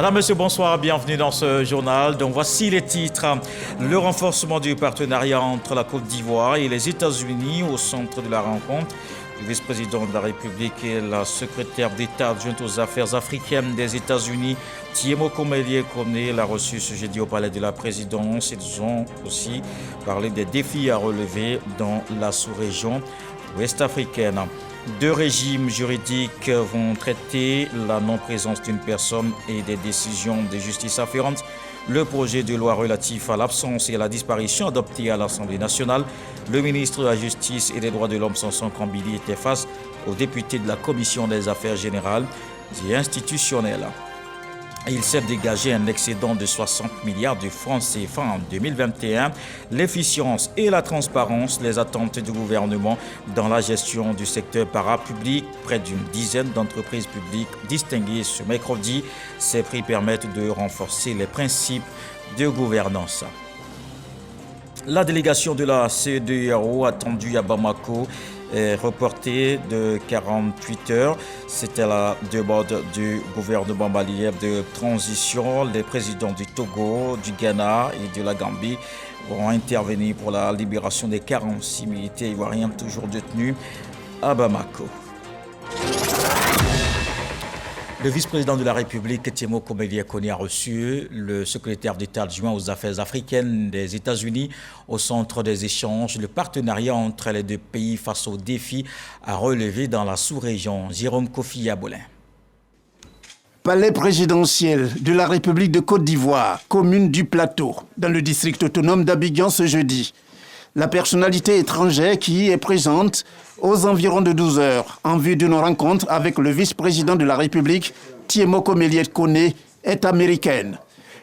Madame, Monsieur, bonsoir, bienvenue dans ce journal. Donc voici les titres. Le renforcement du partenariat entre la Côte d'Ivoire et les États-Unis au centre de la rencontre. Le vice-président de la République et la secrétaire d'État adjointe aux affaires africaines des États-Unis, Thiemoko Melie Kone, l'a reçu ce jeudi au palais de la présidence. Ils ont aussi parlé des défis à relever dans la sous-région ouest-africaine. Deux régimes juridiques vont traiter la non-présence d'une personne et des décisions de justice afférentes. Le projet de loi relatif à l'absence et à la disparition adopté à l'Assemblée nationale, le ministre de la Justice et des Droits de l'Homme, Samson Kambili, était face aux députés de la Commission des Affaires générales et institutionnelles. Il s'est dégagé un excédent de 60 milliards de francs CFA en 2021. L'efficience et la transparence, les attentes du gouvernement dans la gestion du secteur parapublic, près d'une dizaine d'entreprises publiques distinguées ce mercredi. Ces prix permettent de renforcer les principes de gouvernance. La délégation de la CEDEAO attendue à Bamako est reportée de 48 heures. C'était la demande du gouvernement malien de transition. Les présidents du Togo, du Ghana et de la Gambie vont intervenir pour la libération des 46 militaires ivoiriens toujours détenus à Bamako. Le vice-président de la République, Thiemoko Melie Kone, a reçu le secrétaire d'État adjoint aux affaires africaines des États-Unis au centre des échanges, le partenariat entre les deux pays face aux défis à relever dans la sous-région. Jérôme Kofi Yabolin. Palais présidentiel de la République de Côte d'Ivoire, commune du Plateau, dans le district autonome d'Abidjan ce jeudi. La personnalité étrangère qui y est présente aux environs de 12 heures en vue d'une rencontre avec le vice-président de la République, Thiemoko Melie Kone, est américaine.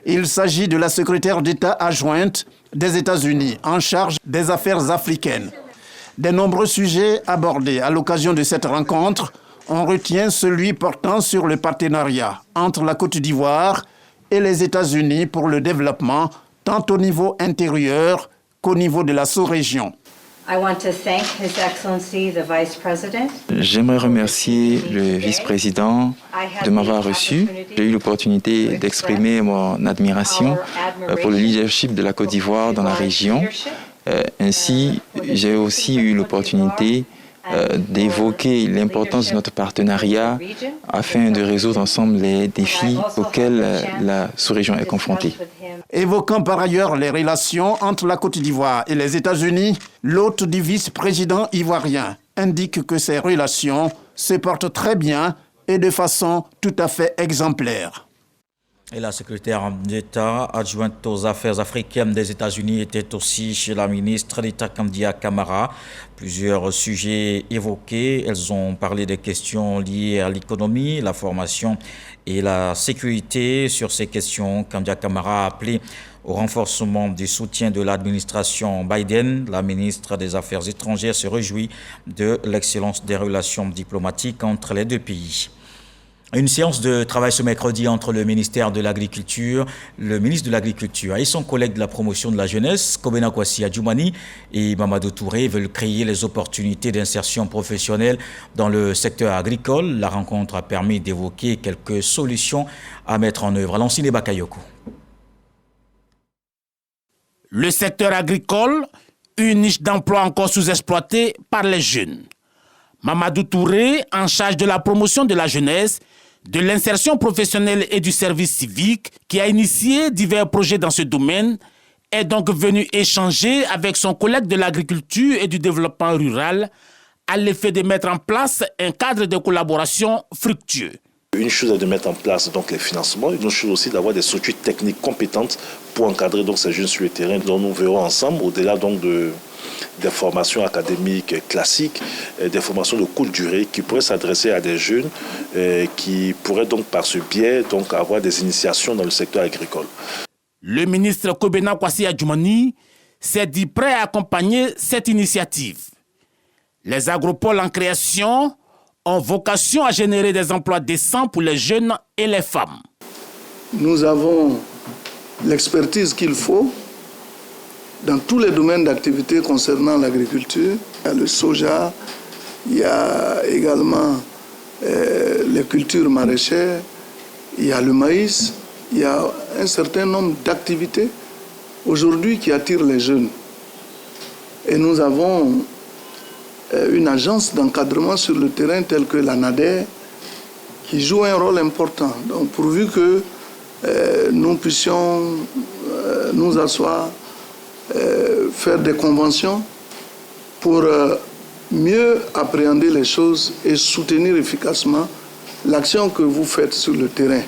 Il s'agit de la secrétaire d'État adjointe des États-Unis en charge des affaires africaines. Des nombreux sujets abordés à l'occasion de cette rencontre, on retient celui portant sur le partenariat entre la Côte d'Ivoire et les États-Unis pour le développement, tant au niveau intérieur qu'au niveau de la sous-région. J'aimerais remercier le vice-président de m'avoir reçu. J'ai eu l'opportunité d'exprimer mon admiration pour le leadership de la Côte d'Ivoire dans la région. Ainsi, j'ai aussi eu l'opportunité d'évoquer l'importance de notre partenariat afin de résoudre ensemble les défis auxquels la sous-région est confrontée. Évoquant par ailleurs les relations entre la Côte d'Ivoire et les États-Unis, l'hôte du vice-président ivoirien indique que ces relations se portent très bien et de façon tout à fait exemplaire. Et la secrétaire d'État adjointe aux affaires africaines des États-Unis était aussi chez la ministre d'État Kandia Camara. Plusieurs sujets évoqués. Elles ont parlé des questions liées à l'économie, la formation et la sécurité. Sur ces questions, Kandia Camara a appelé au renforcement du soutien de l'administration Biden. La ministre des Affaires étrangères se réjouit de l'excellence des relations diplomatiques entre les deux pays. Une séance de travail ce mercredi entre le ministère de l'Agriculture, le ministre de l'Agriculture et son collègue de la promotion de la jeunesse, Kobena Kwasi Adjoumani et Mamadou Touré veulent créer les opportunités d'insertion professionnelle dans le secteur agricole. La rencontre a permis d'évoquer quelques solutions à mettre en œuvre. Lansine Bakayoko. Le secteur agricole, une niche d'emploi encore sous-exploitée par les jeunes. Mamadou Touré, en charge de la promotion de la jeunesse, de l'insertion professionnelle et du service civique, qui a initié divers projets dans ce domaine, est donc venu échanger avec son collègue de l'agriculture et du développement rural à l'effet de mettre en place un cadre de collaboration fructueux. Une chose est de mettre en place donc les financements, une autre chose aussi d'avoir des structures techniques compétentes pour encadrer donc ces jeunes sur le terrain. Donc nous verrons ensemble, au-delà donc des formations académiques classiques, des formations de courte durée qui pourraient s'adresser à des jeunes qui pourraient donc par ce biais donc avoir des initiations dans le secteur agricole. Le ministre Kobena Kwasi Adjoumani s'est dit prêt à accompagner cette initiative. Les agropoles en création ont vocation à générer des emplois décents pour les jeunes et les femmes. Nous avons l'expertise qu'il faut dans tous les domaines d'activité concernant l'agriculture. Il y a le soja, il y a également les cultures maraîchères, il y a le maïs, il y a un certain nombre d'activités aujourd'hui qui attirent les jeunes. Et nous avons une agence d'encadrement sur le terrain telle que la NADER qui joue un rôle important. Donc pourvu que nous puissions nous asseoir, faire des conventions pour mieux appréhender les choses et soutenir efficacement l'action que vous faites sur le terrain.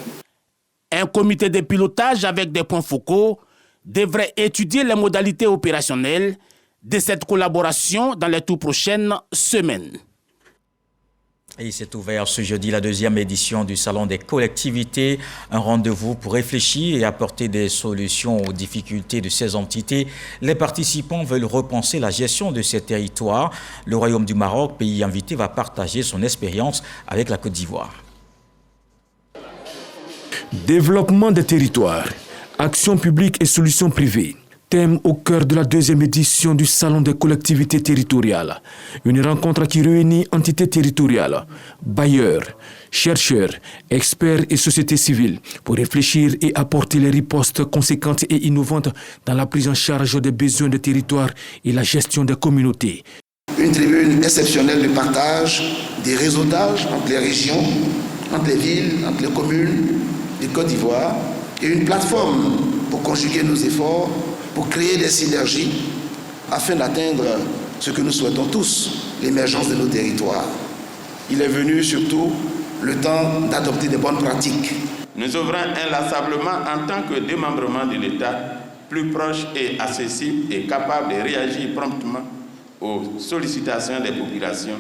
Un comité de pilotage avec des points focaux devrait étudier les modalités opérationnelles de cette collaboration dans les toutes prochaines semaines. Et il s'est ouvert ce jeudi la 2e édition du Salon des collectivités, un rendez-vous pour réfléchir et apporter des solutions aux difficultés de ces entités. Les participants veulent repenser la gestion de ces territoires. Le Royaume du Maroc, pays invité, va partager son expérience avec la Côte d'Ivoire. Développement des territoires, action publique et solutions privées. Thème au cœur de la 2e édition du Salon des collectivités territoriales. Une rencontre qui réunit entités territoriales, bailleurs, chercheurs, experts et sociétés civiles pour réfléchir et apporter les ripostes conséquentes et innovantes dans la prise en charge des besoins des territoires et la gestion des communautés. Une tribune exceptionnelle de partage, des réseautages entre les régions, entre les villes, entre les communes de Côte d'Ivoire et une plateforme pour conjuguer nos efforts, pour créer des synergies afin d'atteindre ce que nous souhaitons tous, l'émergence de nos territoires. Il est venu surtout le temps d'adopter des bonnes pratiques. Nous œuvrons inlassablement en tant que démembrement de l'État, plus proche et accessible et capable de réagir promptement aux sollicitations des populations,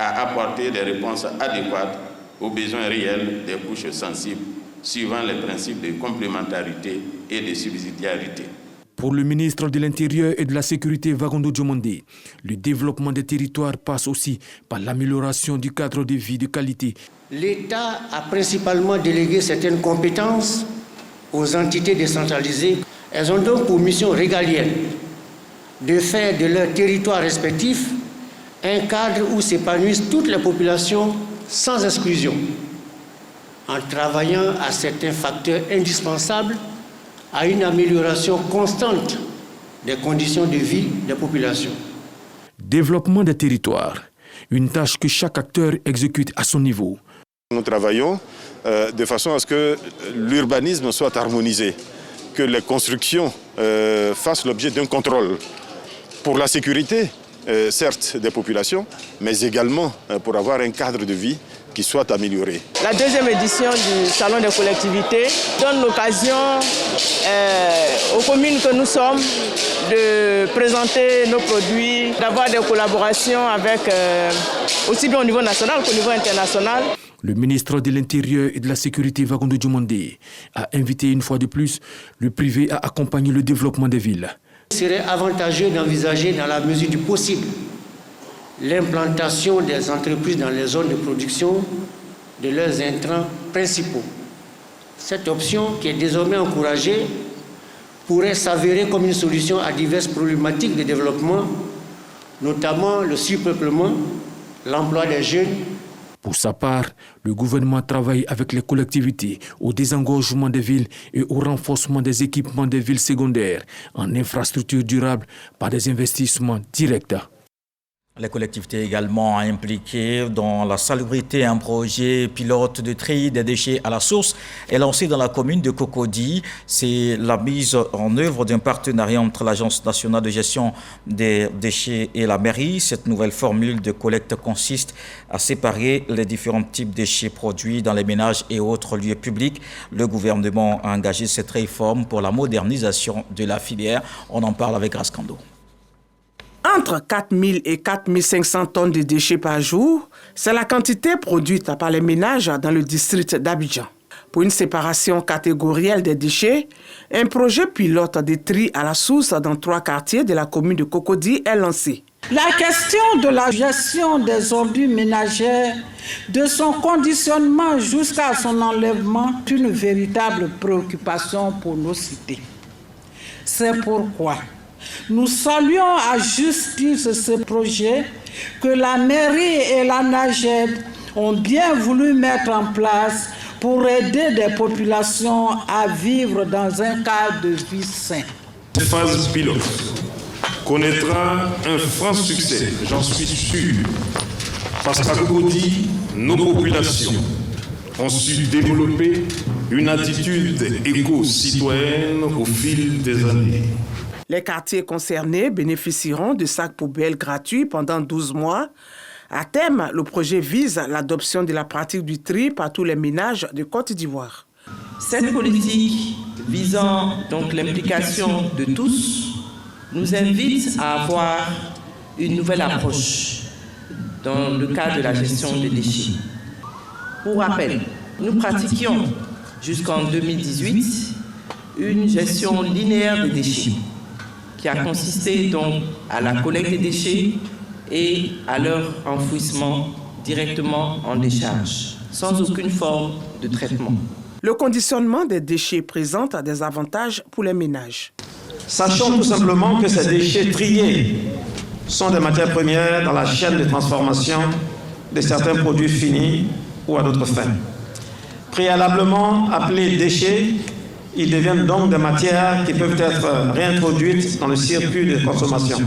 à apporter des réponses adéquates aux besoins réels des couches sensibles, suivant les principes de complémentarité et de subsidiarité. Pour le ministre de l'Intérieur et de la Sécurité, Vagondo Diomandé, le développement des territoires passe aussi par l'amélioration du cadre de vie de qualité. L'État a principalement délégué certaines compétences aux entités décentralisées. Elles ont donc pour mission régalienne de faire de leurs territoires respectifs un cadre où s'épanouissent toutes les populations sans exclusion, en travaillant à certains facteurs indispensables à une amélioration constante des conditions de vie des populations. Développement des territoires, une tâche que chaque acteur exécute à son niveau. Nous travaillons de façon à ce que l'urbanisme soit harmonisé, que les constructions fassent l'objet d'un contrôle pour la sécurité, certes des populations, mais également pour avoir un cadre de vie qui soit amélioré. La 2e édition du Salon des collectivités donne l'occasion aux communes que nous sommes de présenter nos produits, d'avoir des collaborations avec aussi bien au niveau national qu'au niveau international. Le ministre de l'Intérieur et de la Sécurité, Vagondo Diomandé, a invité une fois de plus le privé à accompagner le développement des villes. Il serait avantageux d'envisager dans la mesure du possible l'implantation des entreprises dans les zones de production de leurs intrants principaux. Cette option, qui est désormais encouragée, pourrait s'avérer comme une solution à diverses problématiques de développement, notamment le surpeuplement, l'emploi des jeunes. Pour sa part, le gouvernement travaille avec les collectivités au désengorgement des villes et au renforcement des équipements des villes secondaires en infrastructures durables par des investissements directs. Les collectivités également impliquées dans la salubrité, un projet pilote de tri des déchets à la source est lancé dans la commune de Cocody. C'est la mise en œuvre d'un partenariat entre l'Agence nationale de gestion des déchets et la mairie. Cette nouvelle formule de collecte consiste à séparer les différents types de déchets produits dans les ménages et autres lieux publics. Le gouvernement a engagé cette réforme pour la modernisation de la filière. On en parle avec Rascando. Entre 4 000 et 4 500 tonnes de déchets par jour, c'est la quantité produite par les ménages dans le district d'Abidjan. Pour une séparation catégorielle des déchets, un projet pilote de tri à la source dans 3 quartiers de la commune de Cocody est lancé. La question de la gestion des ordures ménagères, de son conditionnement jusqu'à son enlèvement, est une véritable préoccupation pour nos cités. C'est pourquoi nous saluons à juste titre ce projet que la mairie et la NAGED ont bien voulu mettre en place pour aider des populations à vivre dans un cadre de vie sain. Cette phase pilote connaîtra un franc succès, j'en suis sûr, parce qu'à Cocody, nos populations ont su développer une attitude éco-citoyenne au fil des années. Les quartiers concernés bénéficieront de sacs poubelles gratuits pendant 12 mois. À terme, le projet vise l'adoption de la pratique du tri par tous les ménages de Côte d'Ivoire. Cette politique visant donc l'implication de tous nous invite à avoir une nouvelle approche dans le cadre de la gestion des déchets. Pour rappel, nous pratiquions jusqu'en 2018 une gestion linéaire des déchets qui a consisté donc à la collecte des déchets et à leur enfouissement directement en décharge, sans aucune forme de traitement. Le conditionnement des déchets présente des avantages pour les ménages. Sachons tout simplement que ces déchets triés sont des matières premières dans la chaîne de transformation de certains produits finis ou à d'autres fins. Préalablement appelés déchets, ils deviennent donc des matières qui peuvent être réintroduites dans le circuit de consommation.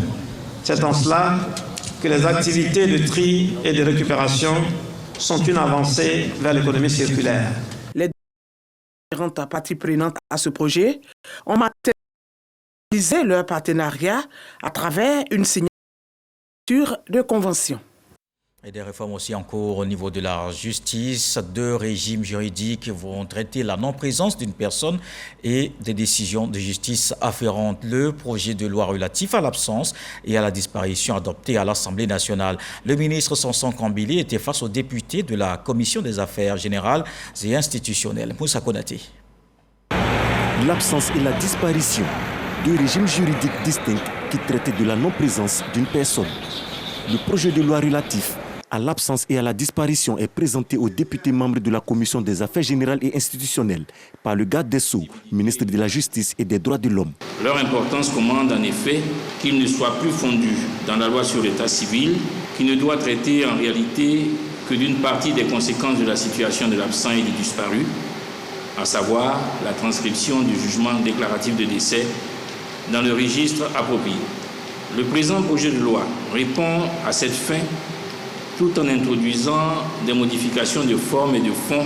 C'est en cela que les activités de tri et de récupération sont une avancée vers l'économie circulaire. Les différentes parties prenantes à ce projet ont matérialisé leur partenariat à travers une signature de convention. Et des réformes aussi en cours au niveau de la justice. 2 régimes juridiques vont traiter la non-présence d'une personne et des décisions de justice afférentes. Le projet de loi relatif à l'absence et à la disparition adopté à l'Assemblée nationale. Le ministre Samson Kambili était face aux députés de la Commission des affaires générales et institutionnelles. Moussa Konaté. L'absence et la disparition, 2 régimes juridiques distincts qui traitent de la non-présence d'une personne. Le projet de loi relatif à l'absence et à la disparition est présenté aux députés membres de la Commission des affaires générales et institutionnelles par le garde des Sceaux, ministre de la Justice et des droits de l'homme. Leur importance commande en effet qu'il ne soit plus fondu dans la loi sur l'état civil, qui ne doit traiter en réalité que d'une partie des conséquences de la situation de l'absent et du disparu, à savoir la transcription du jugement déclaratif de décès dans le registre approprié. Le présent projet de loi répond à cette fin tout en introduisant des modifications de forme et de fond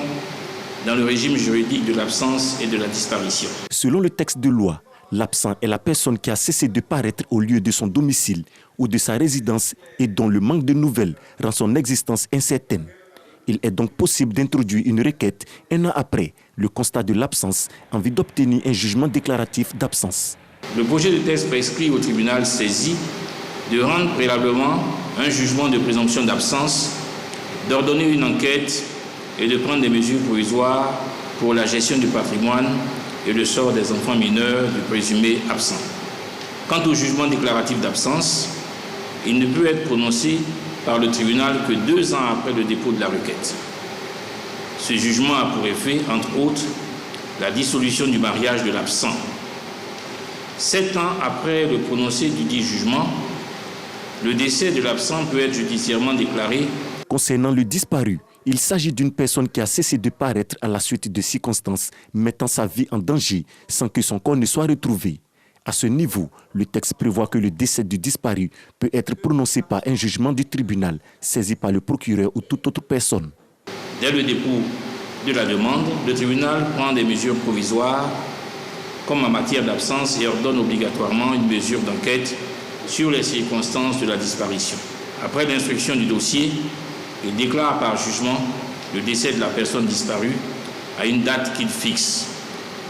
dans le régime juridique de l'absence et de la disparition. Selon le texte de loi, l'absent est la personne qui a cessé de paraître au lieu de son domicile ou de sa résidence et dont le manque de nouvelles rend son existence incertaine. Il est donc possible d'introduire une requête 1 an après le constat de l'absence en vue d'obtenir un jugement déclaratif d'absence. Le projet de texte prescrit au tribunal saisi de rendre préalablement un jugement de présomption d'absence, d'ordonner une enquête et de prendre des mesures provisoires pour la gestion du patrimoine et le sort des enfants mineurs du présumé absent. Quant au jugement déclaratif d'absence, il ne peut être prononcé par le tribunal que 2 ans après le dépôt de la requête. Ce jugement a pour effet, entre autres, la dissolution du mariage de l'absent. 7 ans après le prononcé du dit jugement, le décès de l'absent peut être judiciairement déclaré. Concernant le disparu, il s'agit d'une personne qui a cessé de paraître à la suite de circonstances mettant sa vie en danger sans que son corps ne soit retrouvé. À ce niveau, le texte prévoit que le décès du disparu peut être prononcé par un jugement du tribunal saisi par le procureur ou toute autre personne. Dès le dépôt de la demande, le tribunal prend des mesures provisoires comme en matière d'absence et ordonne obligatoirement une mesure d'enquête sur les circonstances de la disparition. Après l'instruction du dossier, il déclare par jugement le décès de la personne disparue à une date qu'il fixe,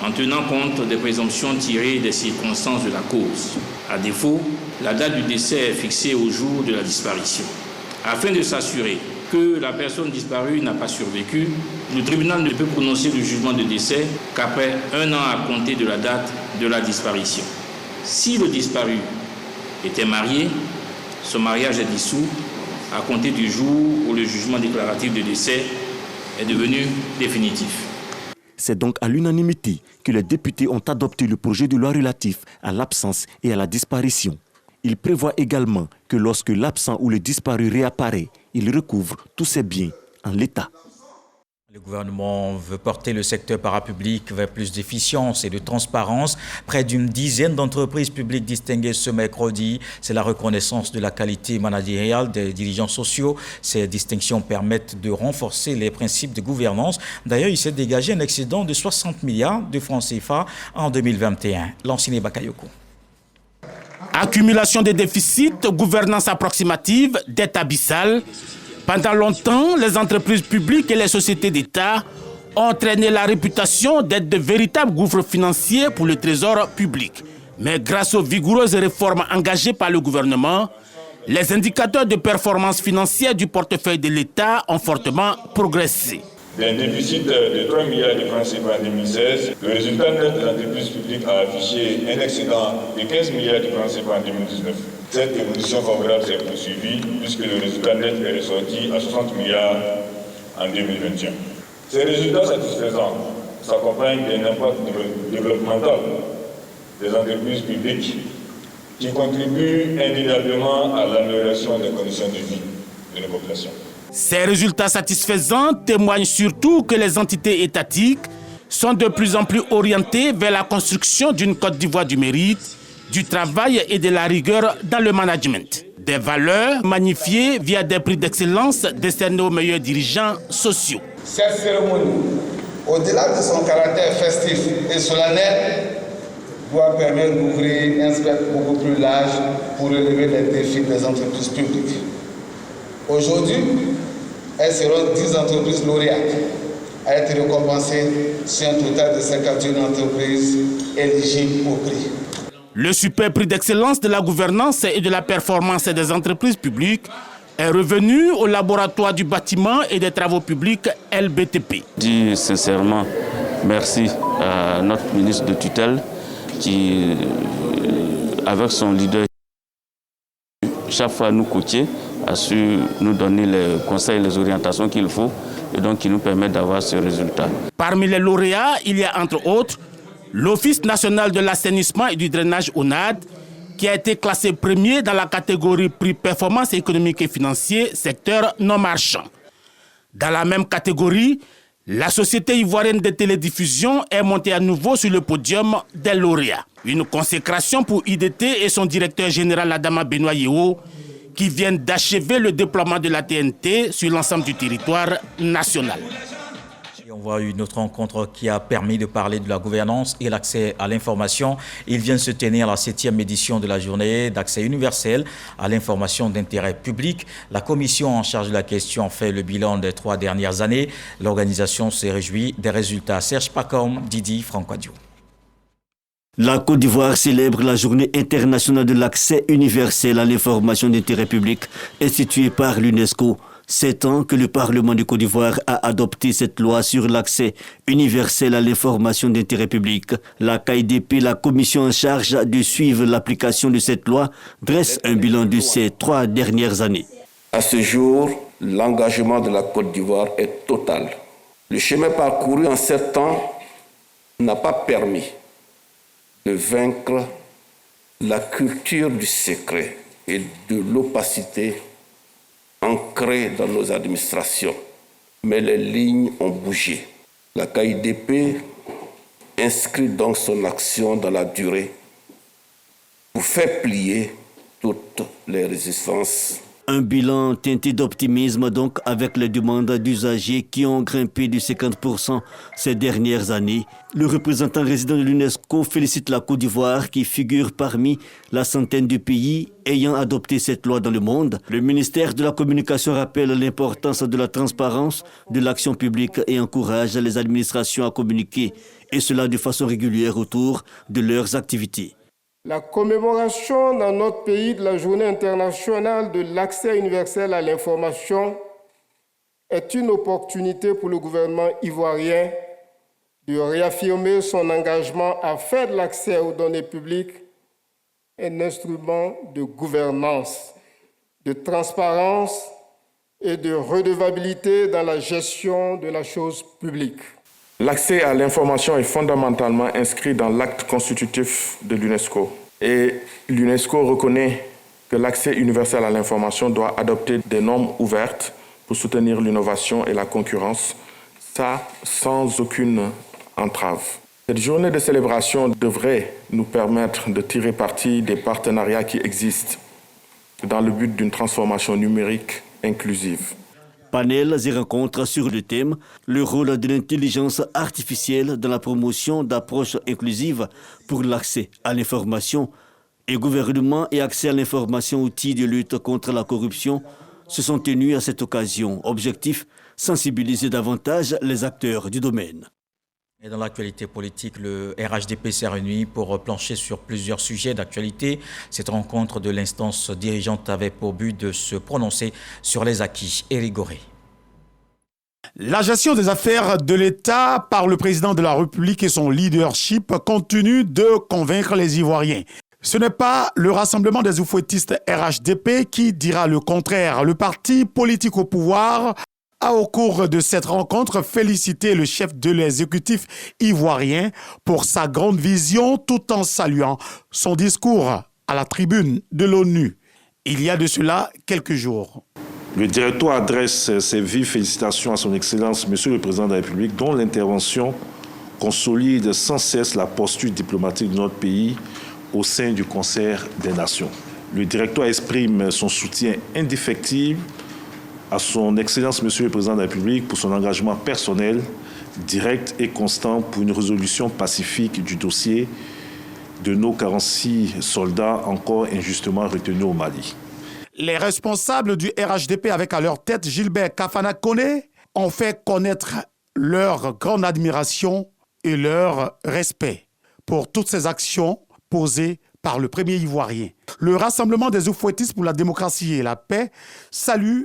en tenant compte des présomptions tirées des circonstances de la cause. À défaut, la date du décès est fixée au jour de la disparition. Afin de s'assurer que la personne disparue n'a pas survécu, le tribunal ne peut prononcer le jugement de décès qu'après 1 an à compter de la date de la disparition. Si le disparu était marié, son mariage est dissous à compter du jour où le jugement déclaratif de décès est devenu définitif. C'est donc à l'unanimité que les députés ont adopté le projet de loi relatif à l'absence et à la disparition. Il prévoit également que lorsque l'absent ou le disparu réapparaît, il recouvre tous ses biens en l'état. Le gouvernement veut porter le secteur parapublic vers plus d'efficience et de transparence. Près d'une dizaine d'entreprises publiques distinguées ce mercredi. C'est la reconnaissance de la qualité managériale des dirigeants sociaux. Ces distinctions permettent de renforcer les principes de gouvernance. D'ailleurs, il s'est dégagé un excédent de 60 milliards de francs CFA en 2021. Lanciné Bakayoko. Accumulation des déficits, gouvernance approximative, dette abyssale. Pendant longtemps, les entreprises publiques et les sociétés d'État ont traîné la réputation d'être de véritables gouffres financiers pour le trésor public. Mais grâce aux vigoureuses réformes engagées par le gouvernement, les indicateurs de performance financière du portefeuille de l'État ont fortement progressé. D'un déficit de 3 milliards de francs CFA en 2016, le résultat net de l'entreprise publique a affiché un excédent de 15 milliards de francs CFA en 2019. Cette évolution favorable s'est poursuivie puisque le résultat net est ressorti à 60 milliards en 2021. Ces résultats satisfaisants s'accompagnent d'un impact développemental des entreprises publiques qui contribuent indéniablement à l'amélioration des conditions de vie de nos populations. Ces résultats satisfaisants témoignent surtout que les entités étatiques sont de plus en plus orientées vers la construction d'une Côte d'Ivoire du mérite, du travail et de la rigueur dans le management. Des valeurs magnifiées via des prix d'excellence destinés aux meilleurs dirigeants sociaux. Cette cérémonie, au-delà de son caractère festif et solennel, doit permettre d'ouvrir un spectre beaucoup plus large pour relever les défis des entreprises publiques. Aujourd'hui, elles seront 10 entreprises lauréates à être récompensées sur un total de 51 entreprises éligibles au prix. Le super prix d'excellence de la gouvernance et de la performance des entreprises publiques est revenu au laboratoire du bâtiment et des travaux publics LBTP. Je dis sincèrement merci à notre ministre de tutelle qui, avec son leader, chaque fois nous coacher, a su nous donner les conseils et les orientations qu'il faut et donc qui nous permettent d'avoir ce résultat. Parmi les lauréats, il y a entre autres l'Office national de l'assainissement et du drainage ONAD qui a été classé premier dans la catégorie prix performance économique et financier, secteur non marchand. Dans la même catégorie, la Société ivoirienne de télédiffusion est montée à nouveau sur le podium des lauréats. Une consécration pour IDT et son directeur général Adama Benoît Yeo, qui viennent d'achever le déploiement de la TNT sur l'ensemble du territoire national. Et on voit une autre rencontre qui a permis de parler de la gouvernance et l'accès à l'information. Il vient de se tenir la 7e édition de la journée d'accès universel à l'information d'intérêt public. La commission en charge de la question a fait le bilan des 3 dernières années. L'organisation s'est réjouie des résultats. Serge Pacom, Didi Franquadio. La Côte d'Ivoire célèbre la journée internationale de l'accès universel à l'information d'intérêt public instituée par l'UNESCO. 7 ans que le Parlement de Côte d'Ivoire a adopté cette loi sur l'accès universel à l'information d'intérêt public. La KIDP, la commission en charge de suivre l'application de cette loi, dresse un bilan de ces 3 dernières années. À ce jour, l'engagement de la Côte d'Ivoire est total. Le chemin parcouru en 7 ans n'a pas permis de vaincre la culture du secret et de l'opacité ancrée dans nos administrations. Mais les lignes ont bougé. La KIDP inscrit donc son action dans la durée pour faire plier toutes les résistances. Un bilan teinté d'optimisme donc avec les demandes d'usagers qui ont grimpé de 50% ces dernières années. Le représentant résident de l'UNESCO félicite la Côte d'Ivoire qui figure parmi la centaine de pays ayant adopté cette loi dans le monde. Le ministère de la Communication rappelle l'importance de la transparence de l'action publique et encourage les administrations à communiquer, et cela de façon régulière autour de leurs activités. La commémoration dans notre pays de la Journée internationale de l'accès universel à l'information est une opportunité pour le gouvernement ivoirien de réaffirmer son engagement à faire de l'accès aux données publiques un instrument de gouvernance, de transparence et de redevabilité dans la gestion de la chose publique. L'accès à l'information est fondamentalement inscrit dans l'acte constitutif de l'UNESCO. Et l'UNESCO reconnaît que l'accès universel à l'information doit adopter des normes ouvertes pour soutenir l'innovation et la concurrence. ça sans aucune entrave. Cette journée de célébration devrait nous permettre de tirer parti des partenariats qui existent dans le but d'une transformation numérique inclusive. Panels et rencontres sur le thème « Le rôle de l'intelligence artificielle dans la promotion d'approches inclusives pour l'accès à l'information et gouvernement et accès à l'information, outils de lutte contre la corruption » se sont tenus à cette occasion. Objectif, sensibiliser davantage les acteurs du domaine. Et dans l'actualité politique, le RHDP s'est réuni pour plancher sur plusieurs sujets d'actualité. Cette rencontre de l'instance dirigeante avait pour but de se prononcer sur les acquis. Éric Goré. La gestion des affaires de l'État par le président de la République et son leadership continue de convaincre les Ivoiriens. Ce n'est pas le rassemblement des oufouettistes RHDP qui dira le contraire. Le parti politique au pouvoir a, au cours de cette rencontre, félicité le chef de l'exécutif ivoirien pour sa grande vision tout en saluant son discours à la tribune de l'ONU il y a de cela quelques jours. Le directoire adresse ses vives félicitations à son Excellence, Monsieur le Président de la République, dont l'intervention consolide sans cesse la posture diplomatique de notre pays au sein du concert des nations. Le directoire exprime son soutien indéfectible à son Excellence, Monsieur le Président de la République, pour son engagement personnel, direct et constant pour une résolution pacifique du dossier de nos 46 soldats encore injustement retenus au Mali. Les responsables du RHDP, avec à leur tête Gilbert Kafana Koné, ont fait connaître leur grande admiration et leur respect pour toutes ces actions posées par le premier Ivoirien. Le Rassemblement des oufouettistes pour la démocratie et la paix salue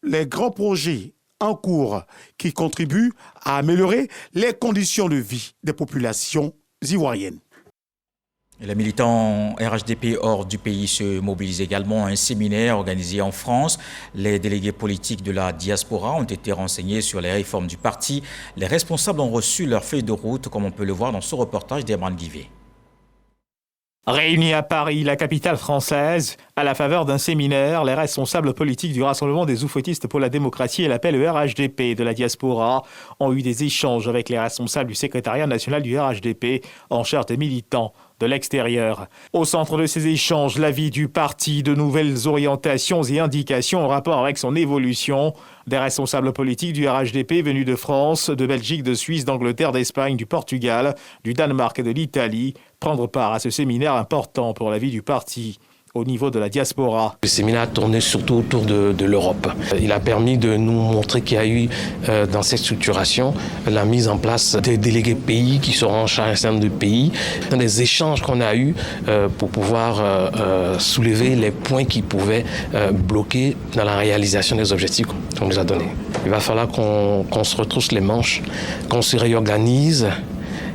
les grands projets en cours qui contribuent à améliorer les conditions de vie des populations ivoiriennes. Les militants RHDP hors du pays se mobilisent également à un séminaire organisé en France. Les délégués politiques de la diaspora ont été renseignés sur les réformes du parti. Les responsables ont reçu leur feuille de route, comme on peut le voir dans ce reportage d'Emran Guivet. Réunis à Paris, la capitale française, à la faveur d'un séminaire, les responsables politiques du Rassemblement des oufouettistes pour la démocratie et la paix, le RHDP de la diaspora, ont eu des échanges avec les responsables du secrétariat national du RHDP en charge des militants de l'extérieur. Au centre de ces échanges, l'avis du parti, de nouvelles orientations et indications en rapport avec son évolution. Des responsables politiques du RHDP venus de France, de Belgique, de Suisse, d'Angleterre, d'Espagne, du Portugal, du Danemark et de l'Italie prendre part à ce séminaire important pour la vie du parti au niveau de la diaspora. Le séminaire a tourné surtout autour de l'Europe. Il a permis de nous montrer qu'il y a eu dans cette structuration la mise en place des délégués pays qui seront en charge d'un certain nombre de pays, dans des échanges qu'on a eus pour pouvoir soulever les points qui pouvaient bloquer dans la réalisation des objectifs qu'on nous a donnés. Il va falloir qu'on se retrousse les manches, qu'on se réorganise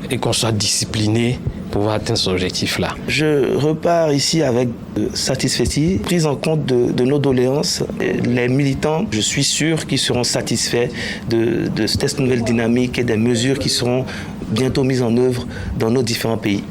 et qu'on soit discipliné pour pouvoir atteindre cet objectif-là. Je repars ici avec satisfaction, prise en compte de nos doléances. Les militants, je suis sûr qu'ils seront satisfaits de cette nouvelle dynamique et des mesures qui seront bientôt mises en œuvre dans nos différents pays.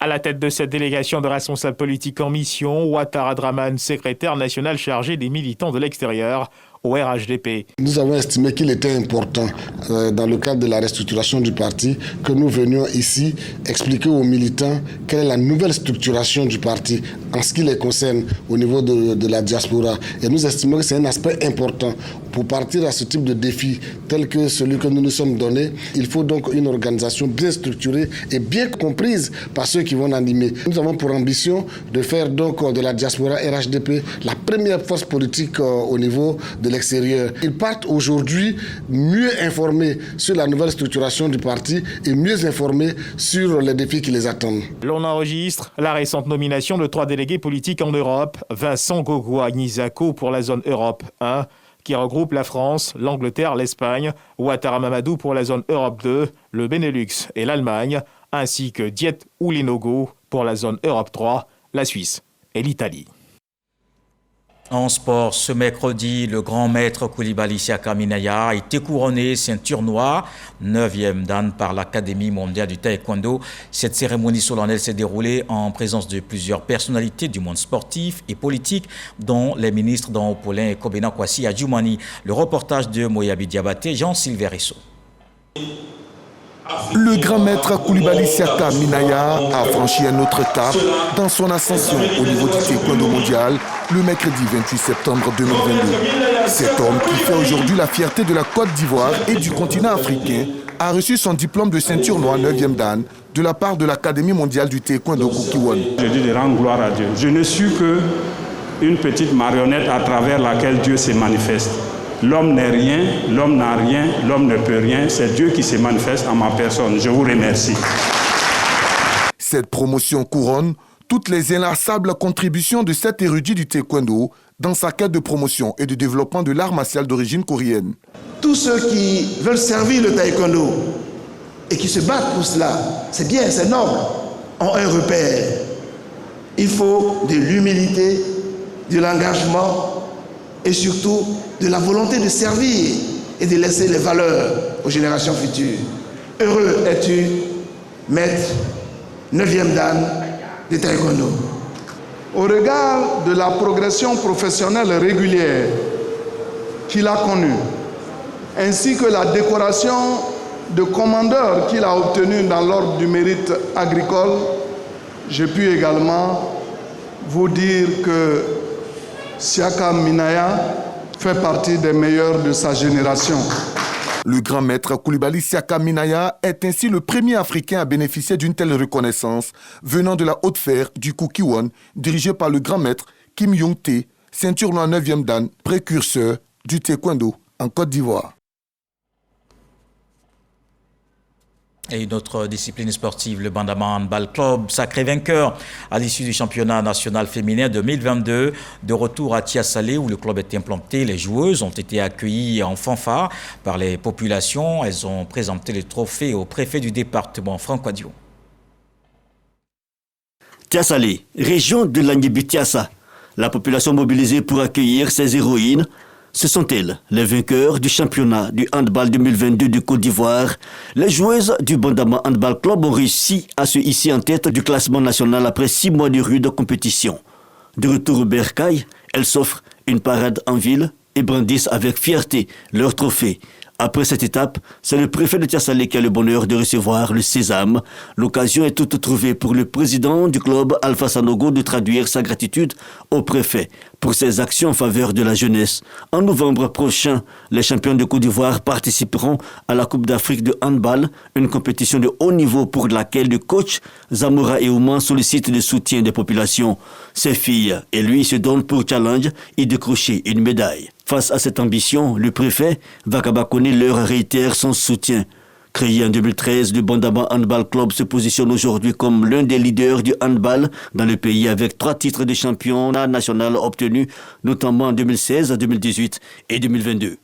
À la tête de cette délégation de responsables politiques en mission, Ouattara Draman, secrétaire national chargé des militants de l'extérieur au RHDP. Nous avons estimé qu'il était important, dans le cadre de la restructuration du parti, que nous venions ici expliquer aux militants quelle est la nouvelle structuration du parti en ce qui les concerne au niveau de la diaspora. Et nous estimons que c'est un aspect important. Pour partir à ce type de défi tel que celui que nous nous sommes donné, il faut donc une organisation bien structurée et bien comprise par ceux qui vont l'animer. Nous avons pour ambition de faire donc de la diaspora RHDP la première force politique au niveau de l'extérieur. Ils partent aujourd'hui mieux informés sur la nouvelle structuration du parti et mieux informés sur les défis qui les attendent. L'on enregistre la récente nomination de 3 délégués politiques en Europe, Vincent Gogua-Nizako pour la zone Europe 1, qui regroupe la France, l'Angleterre, l'Espagne, Ouattara Mamadou pour la zone Europe 2, le Benelux et l'Allemagne, ainsi que Diet Oulinogo pour la zone Europe 3, la Suisse et l'Italie. En sport, ce mercredi, le grand maître Koulibaly Siaka Minaya a été couronné ceinture noire, 9e dan par l'Académie mondiale du taekwondo. Cette cérémonie solennelle s'est déroulée en présence de plusieurs personnalités du monde sportif et politique, dont les ministres Don Paulin et Kobena Kwasi Adjoumani. Le reportage de Moyabi Diabaté, Jean-Sylvain Rissot. Le grand maître Coulibaly Siaka Minaya a franchi un autre cap dans son ascension au niveau du taekwondo mondial le mercredi 28 septembre 2022. Cet homme qui fait aujourd'hui la fierté de la Côte d'Ivoire et du continent africain a reçu son diplôme de ceinture noire 9e dan de la part de l'Académie mondiale du taekwondo Kukiwon. Je dis de rendre gloire à Dieu. Je ne suis qu'une petite marionnette à travers laquelle Dieu se manifeste. L'homme n'est rien, l'homme n'a rien, l'homme ne peut rien. C'est Dieu qui se manifeste en ma personne. Je vous remercie. Cette promotion couronne toutes les inlassables contributions de cet érudit du taekwondo dans sa quête de promotion et de développement de l'art martial d'origine coréenne. Tous ceux qui veulent servir le taekwondo et qui se battent pour cela, c'est bien, c'est noble, ont un repère. Il faut de l'humilité, de l'engagement et surtout de la volonté de servir et de laisser les valeurs aux générations futures. Heureux es-tu, maître 9e dan de taekwondo. Au regard de la progression professionnelle régulière qu'il a connue, ainsi que la décoration de commandeur qu'il a obtenue dans l'ordre du mérite agricole, j'ai pu également vous dire que Siaka Minaya fait partie des meilleurs de sa génération. Le grand maître Coulibaly Siaka Minaya est ainsi le premier Africain à bénéficier d'une telle reconnaissance venant de la haute sphère du Kukiwon, dirigé par le grand maître Kim Young-tae, ceinture noire 9e dan, précurseur du taekwondo en Côte d'Ivoire. Et une autre discipline sportive, le Bandama Handball Club, sacré vainqueur à l'issue du championnat national féminin 2022. De retour à Tiasalé où le club est implanté, les joueuses ont été accueillies en fanfare par les populations. Elles ont présenté les trophées au préfet du département, Franck Wadio. Tiasalé, région de l'Agnébi-Tiassa. La population mobilisée pour accueillir ces héroïnes. Ce sont elles, les vainqueurs du championnat du handball 2022 de Côte d'Ivoire. Les joueuses du Bandama Handball Club ont réussi à se hisser en tête du classement national après 6 mois de rude compétition. De retour au Bercail, elles s'offrent une parade en ville et brandissent avec fierté leur trophée. Après cette étape, c'est le préfet de Tiasalé qui a le bonheur de recevoir le sésame. L'occasion est toute trouvée pour le président du club, Alpha Sanogo, de traduire sa gratitude au préfet pour ses actions en faveur de la jeunesse. En novembre prochain, les champions de Côte d'Ivoire participeront à la Coupe d'Afrique de handball, une compétition de haut niveau pour laquelle le coach Zamora Eouman sollicite le soutien des populations. Ses filles et lui se donnent pour challenge y décrocher une médaille. Face à cette ambition, le préfet Vakabakone leur réitère son soutien. Créé en 2013, le Bandama Handball Club se positionne aujourd'hui comme l'un des leaders du handball dans le pays avec 3 titres de championnat national obtenus, notamment en 2016, 2018 et 2022.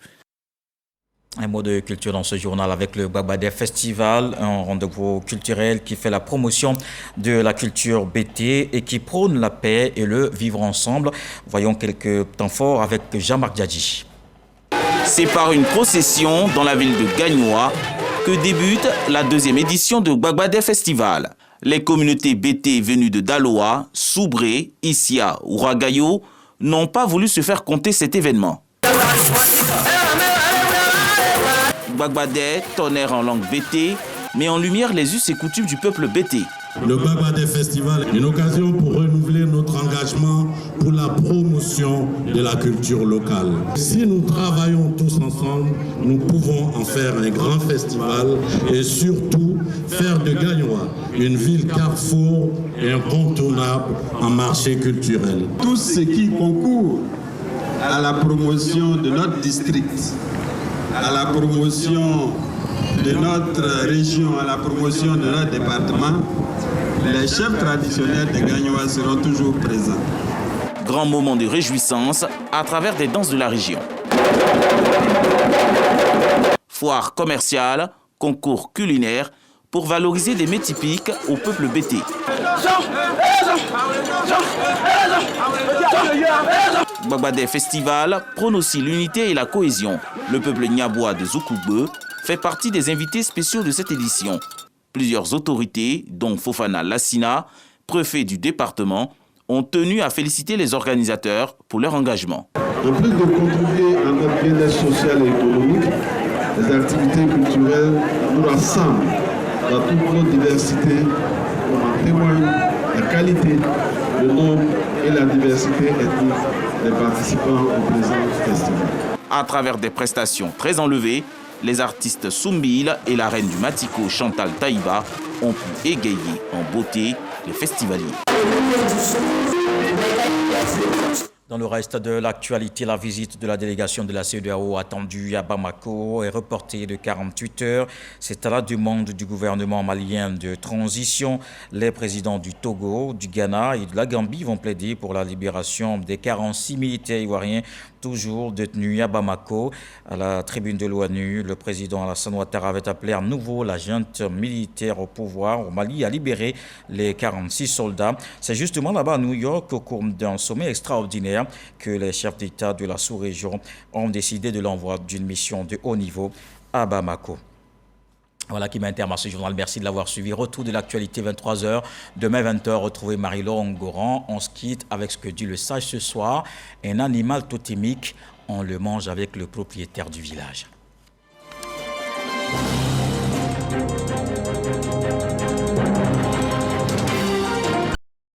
Un mot de culture dans ce journal avec le Gbagba Festival, un rendez-vous culturel qui fait la promotion de la culture BT et qui prône la paix et le vivre ensemble. Voyons quelques temps forts avec Jean-Marc Diadji. C'est par une procession dans la ville de Gagnoa que débute la 2e édition du Gbagba Festival. Les communautés BT venues de Daloa, Soubré, Issia ou Ragayo n'ont pas voulu se faire compter cet événement. Gbagba tonnerre en langue BT, met en lumière les us et coutumes du peuple BT. Le Gbagba Festival est une occasion pour renouveler notre engagement pour la promotion de la culture locale. Si nous travaillons tous ensemble, nous pouvons en faire un grand festival et surtout faire de Gagnoa une ville carrefour et incontournable en marché culturel. Tout ce qui concourt à la promotion de notre district, à la promotion de notre région, à la promotion de notre département, les chefs traditionnels de Gagnoa seront toujours présents. Grand moment de réjouissance à travers des danses de la région. Foire commerciale, concours culinaire pour valoriser des mets typiques au peuple BT. Gbagba Festival prône aussi l'unité et la cohésion. Le peuple Nyaboua de Zoukoube fait partie des invités spéciaux de cette édition. Plusieurs autorités, dont Fofana Lassina, préfet du département, ont tenu à féliciter les organisateurs pour leur engagement. En plus de contribuer à notre bien-être social et économique, les activités culturelles nous rassemblent dans toute notre diversité, comme en témoigne la qualité, le nombre et la diversité ethnique des participants au présent festival. À travers des prestations très enlevées, les artistes Soumbil et la reine du Matiko, Chantal Taïba, ont pu égayer en beauté les festivaliers. Dans le reste de l'actualité, la visite de la délégation de la CEDEAO attendue à Bamako est reportée de 48 heures. C'est à la demande du gouvernement malien de transition. Les présidents du Togo, du Ghana et de la Gambie vont plaider pour la libération des 46 militaires ivoiriens toujours détenus à Bamako. À la tribune de l'ONU, le président Alassane Ouattara avait appelé à nouveau la junte militaire au pouvoir au Mali à libérer les 46 soldats. C'est justement là-bas à New York, au cours d'un sommet extraordinaire, que les chefs d'État de la sous-région ont décidé de l'envoi d'une mission de haut niveau à Bamako. Voilà qui m'interme à ce journal. Merci de l'avoir suivi. Retour de l'actualité 23h. Demain 20h, retrouvez Marie-Laure Ngoran. On se quitte avec ce que dit le sage ce soir. Un animal totémique, on le mange avec le propriétaire du village.